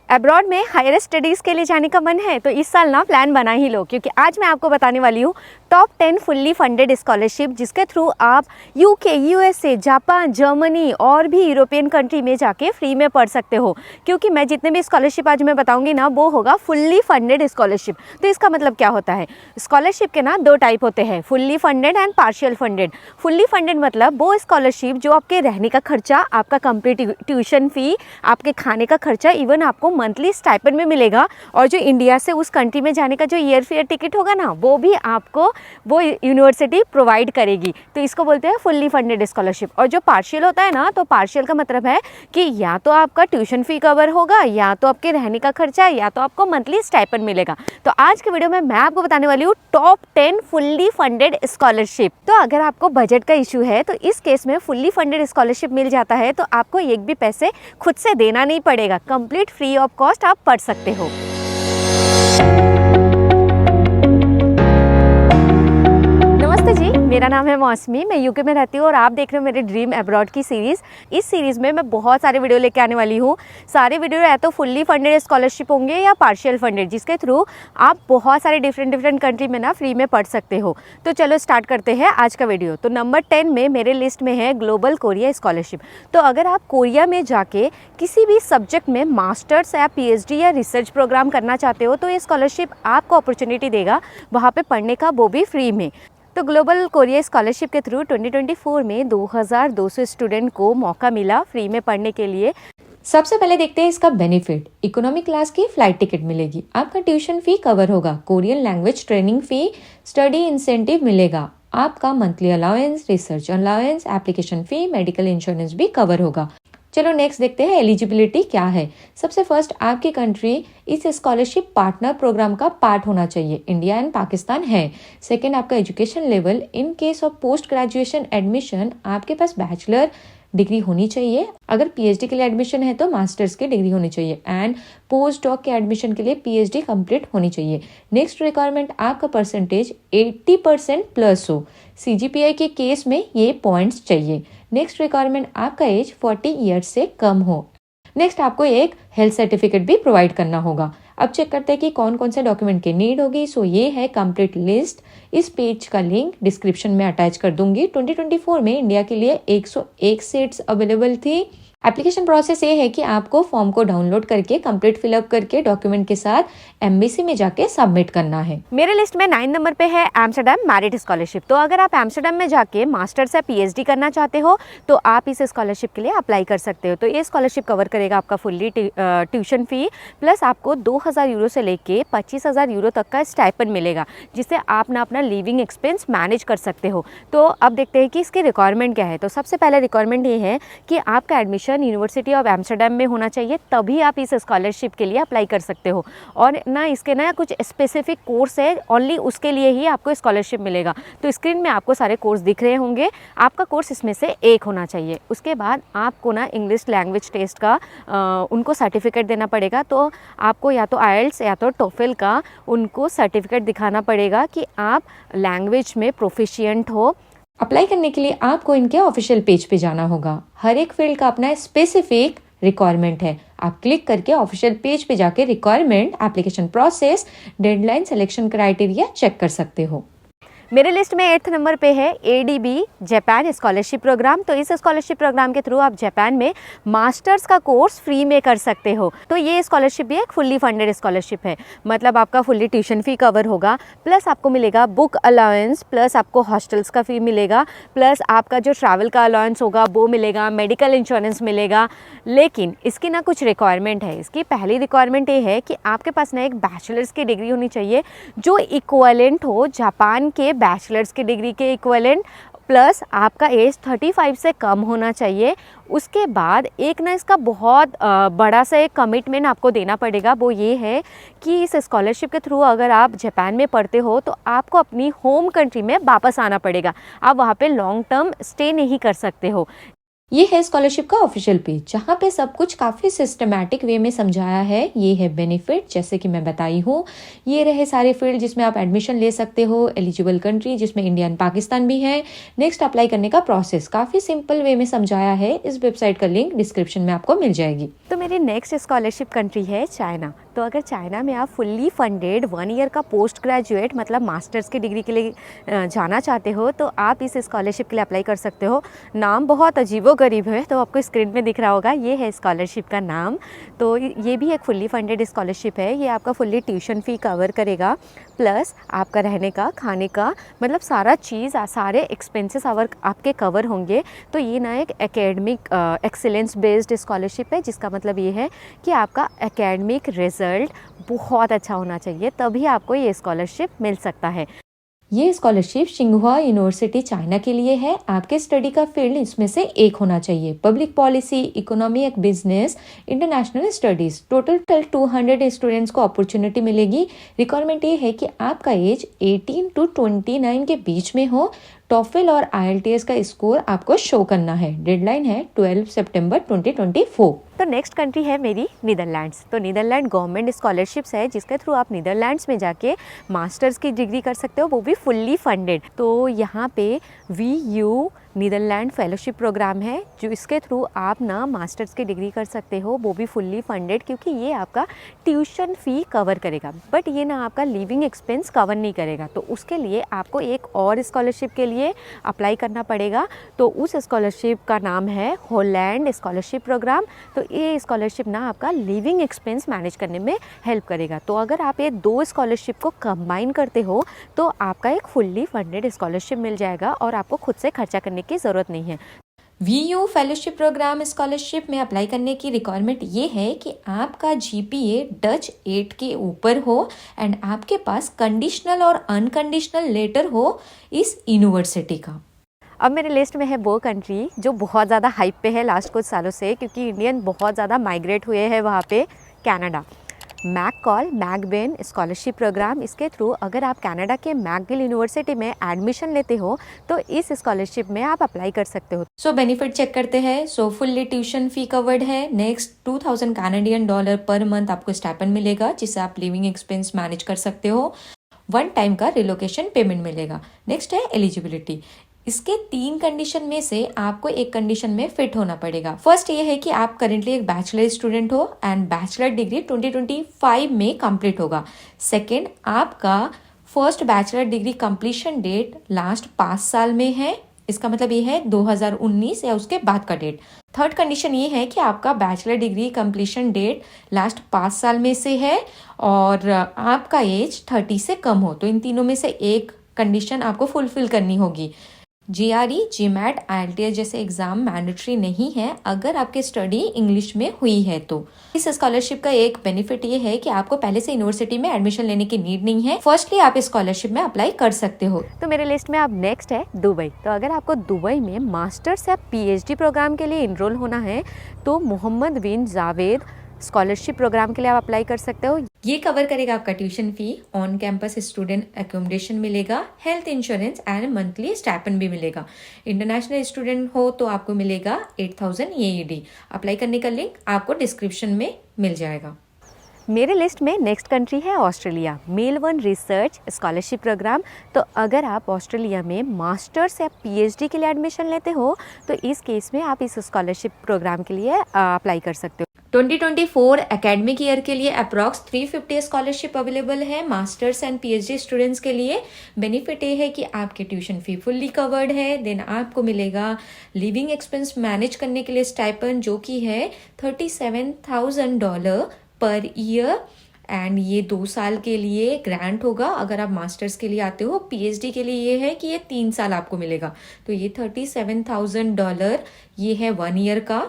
Abroad में higher studies के लिए जाने का मन है तो इस साल ना प्लान बना ही लो, क्योंकि आज मैं आपको बताने वाली हूँ टॉप 10 फुल्ली फंडेड स्कॉलरशिप जिसके थ्रू आप यूके, यूएसए, जापान, जर्मनी और भी यूरोपियन कंट्री में जाके फ्री में पढ़ सकते हो। क्योंकि मैं जितने भी स्कॉलरशिप आज मैं बताऊंगी ना वो होगा फुल्ली फंडेड स्कॉलरशिप। तो इसका मतलब क्या होता है? स्कॉलरशिप के ना दो टाइप होते हैं, fully funded and partial funded. Fully funded मतलब वो स्कॉलरशिप जो आपके रहने का खर्चा, आपका कंप्लीट ट्यूशन फ़ी, आपके खाने का खर्चा, इवन आपको मंथली स्टाइपेंड में मिलेगा, और जो इंडिया से उस कंट्री में जाने का जो ईयर फेयर टिकट होगा ना वो भी आपको वो यूनिवर्सिटी प्रोवाइड करेगी। तो इसको बोलते हैं फुल्ली फंडेड स्कॉलरशिप। और जो पार्शियल होता है ना, तो पार्शियल का मतलब है कि या तो आपका ट्यूशन फ़ी कवर होगा, या तो आपके रहने का खर्चा, या तो आपको मंथली स्टाइपेंड मिलेगा। तो आज के वीडियो में मैं आपको बताने वाली हूँ टॉप 10 फुल्ली फंडेड स्कॉलरशिप। तो अगर आपको बजट का इशू है तो इस केस में फुल्ली फंडेड स्कॉलरशिप मिल जाता है तो आपको एक भी पैसे खुद से देना नहीं पड़ेगा, कंप्लीट फ्री ऑफ कॉस्ट आप पढ़ सकते हो। नमस्ते जी, मेरा नाम है मौसमी, मैं यूके में रहती हूँ और आप देख रहे हो मेरे ड्रीम अब्रॉड की सीरीज़। इस सीरीज़ में मैं बहुत सारे वीडियो लेके आने वाली हूँ। सारे वीडियो या तो फुल्ली फंडेड स्कॉलरशिप होंगे या पार्शियल फंडेड, जिसके थ्रू आप बहुत सारे डिफरेंट कंट्री में ना फ्री में पढ़ सकते हो। तो चलो स्टार्ट करते हैं आज का वीडियो। तो नंबर 10 में मेरे लिस्ट में है ग्लोबल कोरिया स्कॉलरशिप। तो अगर आप कोरिया में जाके किसी भी सब्जेक्ट में मास्टर्स या PhD या रिसर्च प्रोग्राम करना चाहते हो तो ये स्कॉलरशिप आपको अपॉर्चुनिटी देगा वहाँ पे पढ़ने का, वो भी फ्री में। तो ग्लोबल कोरिया स्कॉलरशिप के थ्रू 2024 में 2200 स्टूडेंट को मौका मिला फ्री में पढ़ने के लिए। सबसे पहले देखते हैं इसका बेनिफिट। इकोनॉमी क्लास की फ्लाइट टिकट मिलेगी, आपका ट्यूशन फी कवर होगा, कोरियन लैंग्वेज ट्रेनिंग फी, स्टडी इंसेंटिव मिलेगा, आपका monthly allowance, research allowance, application fee, medical insurance भी कवर होगा। चलो नेक्स्ट देखते हैं एलिजिबिलिटी क्या है। सबसे फर्स्ट, आपकी कंट्री इस स्कॉलरशिप पार्टनर प्रोग्राम का पार्ट होना चाहिए। इंडिया एंड पाकिस्तान है। सेकंड, आपका education level, in case of post graduation admission आपके पास बैचलर डिग्री होनी चाहिए। अगर PhD के लिए एडमिशन है तो मास्टर्स की डिग्री होनी चाहिए, एंड पोस्ट डॉक के एडमिशन के लिए PhD कंप्लीट होनी चाहिए। नेक्स्ट रिक्वायरमेंट, आपका परसेंटेज 80% प्लस हो। CGPI के केस में ये पॉइंट्स चाहिए। नेक्स्ट रिक्वायरमेंट, आपका एज 40 ईयर्स से कम हो। नेक्स्ट, आपको एक हेल्थ सर्टिफिकेट भी प्रोवाइड करना होगा। अब चेक करते हैं कि कौन कौन से डॉक्यूमेंट की नीड होगी। सो ये है कंप्लीट लिस्ट। इस पेज का लिंक डिस्क्रिप्शन में अटैच कर दूंगी। 2024 में इंडिया के लिए 101 सीट्स अवेलेबल थी। एप्लीकेशन प्रोसेस ये है कि आपको फॉर्म को डाउनलोड करके कंप्लीट फिलअप करके डॉक्यूमेंट के साथ एम्बेसी में जाके सबमिट करना है। मेरे लिस्ट में 9 नंबर पे है एम्स्टर्डम मेरिट स्कॉलरशिप। तो अगर आप एम्स्टर्डम में जाके मास्टर्स या PhD करना चाहते हो तो आप इस स्कॉलरशिप के लिए अप्लाई कर सकते हो। तो ये स्कॉलरशिप कवर करेगा आपका फुल्ली ट्यूशन फी, प्लस आपको 2000 यूरो से लेके 25,000 यूरो तक का स्टाइपेंड मिलेगा, जिससे आप ना अपना लिविंग एक्सपेंस मैनेज कर सकते हो। तो अब देखते हैं कि इसकी रिक्वायरमेंट क्या है। तो सबसे पहले रिक्वायरमेंट ये है कि आपका एडमिशन यूनिवर्सिटी ऑफ एम्स्टर्डम में होना चाहिए, तभी आप इस स्कॉलरशिप के लिए अप्लाई कर सकते हो। और ना इसके ना कुछ स्पेसिफिक कोर्स है, ओनली उसके लिए ही आपको स्कॉलरशिप मिलेगा। तो स्क्रीन में आपको सारे कोर्स दिख रहे होंगे, आपका कोर्स इसमें से एक होना चाहिए। उसके बाद आपको ना इंग्लिश लैंग्वेज टेस्ट का उनको सर्टिफिकेट देना पड़ेगा। तो आपको या तो IELTS या तो TOEFL का उनको सर्टिफिकेट दिखाना पड़ेगा कि आप लैंग्वेज में प्रोफिशिएंट हो। अप्लाई करने के लिए आपको इनके ऑफिशियल पेज पे जाना होगा। हर एक फील्ड का अपना स्पेसिफिक रिक्वायरमेंट है। आप क्लिक करके ऑफिशियल पेज पे जाके requirement, application process, deadline, selection criteria check कर सकते हो। मेरे लिस्ट में 8th नंबर पे है ADB जापान स्कॉलरशिप प्रोग्राम। तो इस स्कॉलरशिप प्रोग्राम के थ्रू आप जापान में मास्टर्स का कोर्स फ्री में कर सकते हो। तो ये स्कॉलरशिप भी एक फुल्ली फंडेड स्कॉलरशिप है, मतलब आपका फुल्ली ट्यूशन फ़ी कवर होगा, प्लस आपको मिलेगा बुक अलाउंस, प्लस आपको हॉस्टल्स का फ़ी मिलेगा, प्लस आपका जो ट्रैवल का अलाउंस होगा वो मिलेगा, मेडिकल इंश्योरेंस मिलेगा। लेकिन इसकी ना कुछ रिक्वायरमेंट है। इसकी पहली रिक्वायरमेंट ये है कि आपके पास ना एक बैचलर्स की डिग्री होनी चाहिए जो इक्वलेंट हो जापान के बैचलर्स की डिग्री के इक्विवेलेंट, प्लस आपका एज 35 से कम होना चाहिए। उसके बाद एक ना इसका बहुत बड़ा सा एक कमिटमेंट आपको देना पड़ेगा, वो ये है कि इस स्कॉलरशिप के थ्रू अगर आप जापान में पढ़ते हो तो आपको अपनी होम कंट्री में वापस आना पड़ेगा। आप वहाँ पे लॉन्ग टर्म स्टे नहीं कर सकते हो। ये है स्कॉलरशिप का ऑफिशियल पेज, जहाँ पे सब कुछ काफ़ी सिस्टमैटिक वे में समझाया है। ये है बेनिफिट, जैसे कि मैं बताई हूँ। ये रहे सारे फील्ड जिसमें आप एडमिशन ले सकते हो, एलिजिबल कंट्री जिसमें इंडिया एंड पाकिस्तान भी है, नेक्स्ट अप्लाई करने का प्रोसेस काफ़ी सिंपल वे में समझाया है। इस वेबसाइट का लिंक डिस्क्रिप्शन में आपको मिल जाएगी। तो मेरी नेक्स्ट स्कॉलरशिप कंट्री है चाइना। तो अगर चाइना में आप फुल्ली फंडेड 1 ईयर का पोस्ट ग्रेजुएट मतलब मास्टर्स की डिग्री के लिए जाना चाहते हो तो आप इस स्कॉलरशिप के लिए अप्लाई कर सकते हो। नाम बहुत अजीबोगरीब है, तो आपको स्क्रीन में दिख रहा होगा, ये है स्कॉलरशिप का नाम। तो ये भी एक फुल्ली फंडेड स्कॉलरशिप है। ये आपका फुल्ली ट्यूशन फ़ी कवर करेगा, प्लस आपका रहने का, खाने का, मतलब सारा चीज़, सारे एक्सपेंसेस आपके कवर होंगे। तो ये ना एक एकेडमिक एक्सीलेंस बेस्ड स्कॉलरशिप है, जिसका मतलब ये है कि आपका एकेडमिक रिजल्ट बहुत अच्छा होना चाहिए, तभी आपको ये स्कॉलरशिप मिल सकता है। ये स्कॉलरशिप सिंघुआ यूनिवर्सिटी चाइना के लिए है। आपके स्टडी का फील्ड इसमें से एक होना चाहिए। Public policy, economy, business, international studies. Total 200 students को अपॉर्चुनिटी मिलेगी। रिक्वायरमेंट ये है कि आपका एज 18 to 29 के बीच में हो। टॉफल और IELTS का स्कोर आपको शो करना है। डेडलाइन है 12 सितंबर 2024। तो नेक्स्ट कंट्री है मेरी नीदरलैंड्स। तो नीदरलैंड गवर्नमेंट स्कॉलरशिप्स है, जिसके थ्रू आप नीदरलैंड्स में जाके मास्टर्स की डिग्री कर सकते हो, वो भी फुल्ली फंडेड। तो यहाँ पे VU नीदरलैंड फेलोशिप प्रोग्राम है, जो इसके थ्रू आप ना मास्टर्स की डिग्री कर सकते हो, वो भी फुल्ली फंडेड, क्योंकि ये आपका ट्यूशन फ़ी कवर करेगा, बट ये ना आपका लिविंग एक्सपेंस कवर नहीं करेगा। तो उसके लिए आपको एक और स्कॉलरशिप के लिए अप्लाई करना पड़ेगा। तो उस स्कॉलरशिप का नाम है हॉलैंड स्कॉलरशिप प्रोग्राम। तो ये स्कॉलरशिप ना आपका लिविंग एक्सपेंस मैनेज करने में हेल्प करेगा। तो अगर आप ये 2 स्कॉलरशिप को कंबाइन करते हो तो आपका एक फुल्ली फंडेड स्कॉलरशिप मिल जाएगा और आपको खुद से खर्चा करने की ज़रूरत नहीं है। VU फेलोशिप प्रोग्राम स्कॉलरशिप में अप्लाई करने की रिक्वायरमेंट ये है कि आपका GPA डच 8 के ऊपर हो एंड आपके पास कंडीशनल और अनकंडीशनल लेटर हो इस यूनिवर्सिटी का। अब मेरे लिस्ट में है वो कंट्री जो बहुत ज़्यादा हाइप पे है लास्ट कुछ सालों से, क्योंकि इंडियन बहुत ज़्यादा माइग्रेट हुए हैं वहाँ पे, कनाडा। मैकबेन स्कॉलरशिप प्रोग्राम, इसके थ्रू अगर आप कनाडा के मैकगिल यूनिवर्सिटी में एडमिशन लेते हो तो इस स्कॉलरशिप में आप अप्लाई कर सकते हो। सो बेनिफिट चेक करते हैं। So fully tuition fee covered है। Next $2000 Canadian dollar per month आपको स्टाइपेंड मिलेगा, जिससे आप लिविंग एक्सपेंस मैनेज कर सकते हो। 1 टाइम का रिलोकेशन पेमेंट मिलेगा। नेक्स्ट है एलिजिबिलिटी। इसके 3 कंडीशन में से आपको एक कंडीशन में फिट होना पड़ेगा। फर्स्ट ये है कि आप करेंटली एक बैचलर स्टूडेंट हो एंड बैचलर डिग्री 2025 में कंप्लीट होगा। सेकेंड, आपका first bachelor degree completion date last 5 साल में है। इसका मतलब ये है 2019 या उसके बाद का डेट। थर्ड कंडीशन ये है कि आपका bachelor degree completion date last 5 साल में से है और आपका एज 30 से कम हो। तो इन तीनों में से एक कंडीशन आपको फुलफिल करनी होगी। GRE, GMAT, IELTS जैसे एग्जाम मैंडेटरी नहीं है अगर आपकी स्टडी इंग्लिश में हुई है। तो इस स्कॉलरशिप का एक बेनिफिट ये है कि आपको पहले से यूनिवर्सिटी में एडमिशन लेने की नीड नहीं है। फर्स्टली आप इस स्कॉलरशिप में अप्लाई कर सकते हो। तो मेरे लिस्ट में अब नेक्स्ट है दुबई। तो अगर आपको दुबई में मास्टर्स या PhD प्रोग्राम के लिए इनरोल होना है तो मोहम्मद बिन जावेद स्कॉलरशिप प्रोग्राम के लिए आप अप्लाई कर सकते हो। ये कवर करेगा आपका tuition fee, on campus student accommodation मिलेगा, health insurance and monthly stipend भी मिलेगा। इंटरनेशनल स्टूडेंट हो तो आपको मिलेगा 8000 AED। अप्लाई करने का लिंक आपको डिस्क्रिप्शन में मिल जाएगा। मेरे लिस्ट में नेक्स्ट कंट्री है Australia. Melbourne research scholarship programme. तो अगर आप ऑस्ट्रेलिया में मास्टर्स या PhD के लिए एडमिशन लेते हो तो इस केस में आप इस स्कॉलरशिप प्रोग्राम के लिए अप्लाई कर सकते हो। 2024 एकेडमिक ईयर के लिए अप्रॉक्स 350 स्कॉलरशिप अवेलेबल है मास्टर्स एंड PhD स्टूडेंट्स के लिए। बेनिफिट ये है कि आपके ट्यूशन फी फुल्ली कवर्ड है। देन आपको मिलेगा लिविंग एक्सपेंस मैनेज करने के लिए स्टाइपेंड, जो कि है $37,000 पर ईयर एंड ये 2 साल के लिए ग्रांट होगा अगर आप मास्टर्स के लिए आते हो। PhD के लिए ये है कि ये 3 साल आपको मिलेगा। तो ये $37,000 ये है 1 ईयर का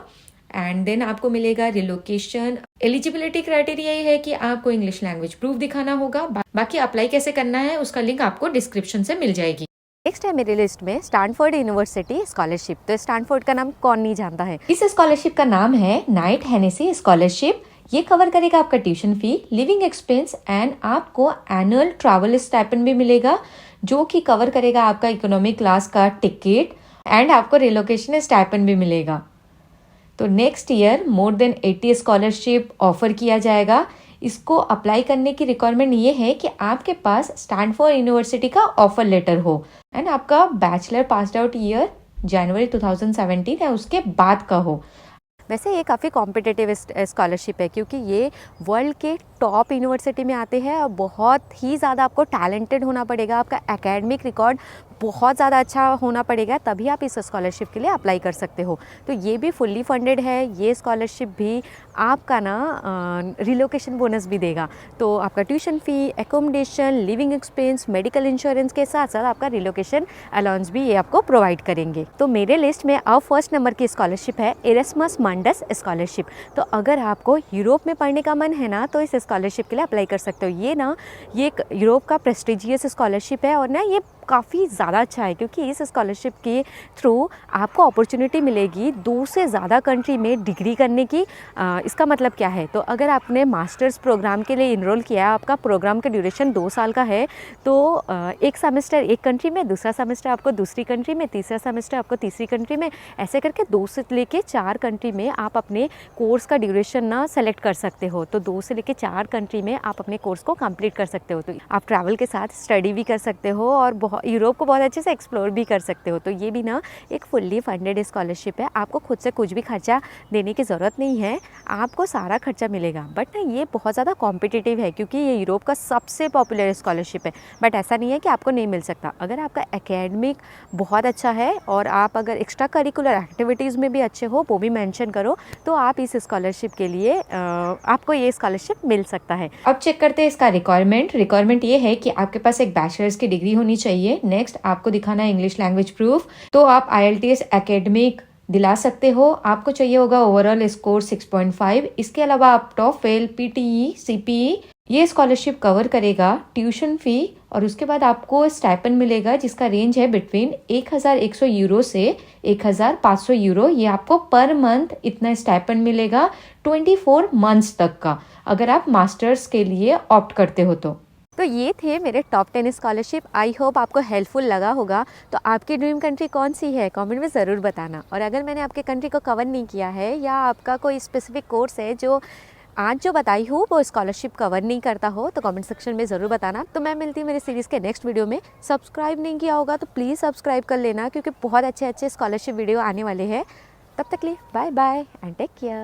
एंड देन आपको मिलेगा रिलोकेशन। एलिजिबिलिटी क्राइटेरिया ये है कि आपको इंग्लिश लैंग्वेज प्रूफ दिखाना होगा। बाकी अप्लाई कैसे करना है उसका लिंक आपको डिस्क्रिप्शन से मिल जाएगी। नेक्स्ट है मेरी लिस्ट में स्टैनफोर्ड यूनिवर्सिटी स्कॉलरशिप। तो स्टैनफोर्ड का नाम कौन नहीं जानता है। इस स्कॉलरशिप का नाम है नाइट हेनेसी स्कॉलरशिप। ये कवर करेगा आपका tuition fee, living expense and आपको एनुअल ट्रैवल स्टाइपेंड भी मिलेगा, जो कि कवर करेगा आपका इकोनॉमिक क्लास का टिकट एंड आपको रिलोकेशन स्टाइपेंड भी मिलेगा। तो next year more than 80 scholarship offer किया जाएगा। इसको अप्लाई करने की रिक्वायरमेंट ये है कि आपके पास स्टैनफोर्ड यूनिवर्सिटी का ऑफर लेटर हो एंड आपका बैचलर पास्ड आउट ईयर जनवरी 2017 है उसके बाद का हो। वैसे ये काफ़ी कॉम्पिटिटिव स्कॉलरशिप है क्योंकि ये वर्ल्ड के टॉप यूनिवर्सिटी में आते हैं और बहुत ही ज़्यादा आपको टैलेंटेड होना पड़ेगा, आपका एकेडमिक रिकॉर्ड बहुत ज़्यादा अच्छा होना पड़ेगा, तभी आप इस स्कॉलरशिप के लिए अप्लाई कर सकते हो। तो ये भी फुल्ली फंडेड है। ये स्कॉलरशिप भी आपका ना रिलोकेशन बोनस भी देगा, तो आपका tuition fee, accommodation, living expense, medical insurance के साथ साथ आपका रिलोकेशन अलाउंस भी ये आपको प्रोवाइड करेंगे। तो मेरे लिस्ट में अब फर्स्ट नंबर की स्कॉलरशिप है इरेस्मस मंडस स्कॉलरशिप। तो अगर आपको यूरोप में पढ़ने का मन है ना तो इस स्कॉलरशिप के लिए अप्लाई कर सकते हो। ये यूरोप का प्रेस्टिजियस स्कॉलरशिप है और ना ये काफ़ी ज़्यादा अच्छा है क्योंकि इस स्कॉलरशिप के थ्रू आपको अपॉर्चुनिटी मिलेगी 2 से ज़्यादा कंट्री में डिग्री करने की। इसका मतलब क्या है, तो अगर आपने मास्टर्स प्रोग्राम के लिए इनरोल किया है, आपका प्रोग्राम का ड्यूरेशन 2 साल का है, तो एक सेमेस्टर एक कंट्री में, दूसरा सेमेस्टर आपको दूसरी कंट्री में, तीसरा सेमेस्टर आपको तीसरी कंट्री में, ऐसे करके 2 से लेके 4 कंट्री में आप अपने कोर्स का ड्यूरेशन ना सेलेक्ट कर सकते हो। तो 2 से लेके 4 कंट्री में आप अपने कोर्स को कंप्लीट कर सकते हो। तो आप ट्रैवल के साथ स्टडी भी कर सकते हो और यूरोप को बहुत अच्छे से एक्सप्लोर भी कर सकते हो। तो ये भी ना एक फुल्ली फंडेड स्कॉलरशिप है। आपको खुद से कुछ भी खर्चा देने की ज़रूरत नहीं है, आपको सारा खर्चा मिलेगा। बट ना ये बहुत ज़्यादा कॉम्पिटिटिव है क्योंकि ये यूरोप का सबसे पॉपुलर स्कॉलरशिप है। बट ऐसा नहीं है कि आपको नहीं मिल सकता। अगर आपका एकेडमिक बहुत अच्छा है और आप अगर एक्स्ट्रा करिकुलर एक्टिविटीज़ में भी अच्छे हो, वो भी मेंशन करो, तो आप इस स्कॉलरशिप के लिए आपको ये स्कॉलरशिप मिल सकता है। अब चेक करते हैं इसका रिक्वायरमेंट ये है कि आपके पास एक बैचलर्स की डिग्री होनी चाहिए। नेक्स्ट आपको दिखाना है इंग्लिश लैंग्वेज प्रूफ। तो आप IELTS एकेडमिक दिला सकते हो। आपको चाहिए होगा ओवरऑल स्कोर 6.5। इसके अलावा आप टॉफेल, PTE, CPE ये स्कॉलरशिप कवर करेगा। ट्यूशन फी और उसके बाद आपको स्टाइपेंड मिलेगा जिसका रेंज है बिटवीन 1100 यूरो से 1500 यूरो। ये आपको पर मंथ इतना स्टाइपेंड मिलेगा 24 मंथ्स तक का, अगर आप मास्टर्स के लिए ऑप्ट करते हो तो ये थे मेरे टॉप 10 स्कॉलरशिप। आई होप आपको हेल्पफुल लगा होगा। तो आपकी ड्रीम कंट्री कौन सी है कमेंट में ज़रूर बताना। और अगर मैंने आपके कंट्री को कवर नहीं किया है या आपका कोई स्पेसिफिक कोर्स है जो आज जो बताई हूँ वो स्कॉलरशिप कवर नहीं करता हो तो कमेंट सेक्शन में ज़रूर बताना। तो मैं मिलती हूँ मेरी सीरीज़ के नेक्स्ट वीडियो में। सब्सक्राइब नहीं किया होगा तो प्लीज़ सब्सक्राइब कर लेना क्योंकि बहुत अच्छे स्कॉलरशिप वीडियो आने वाले हैं। तब तक लिए bye bye and take care.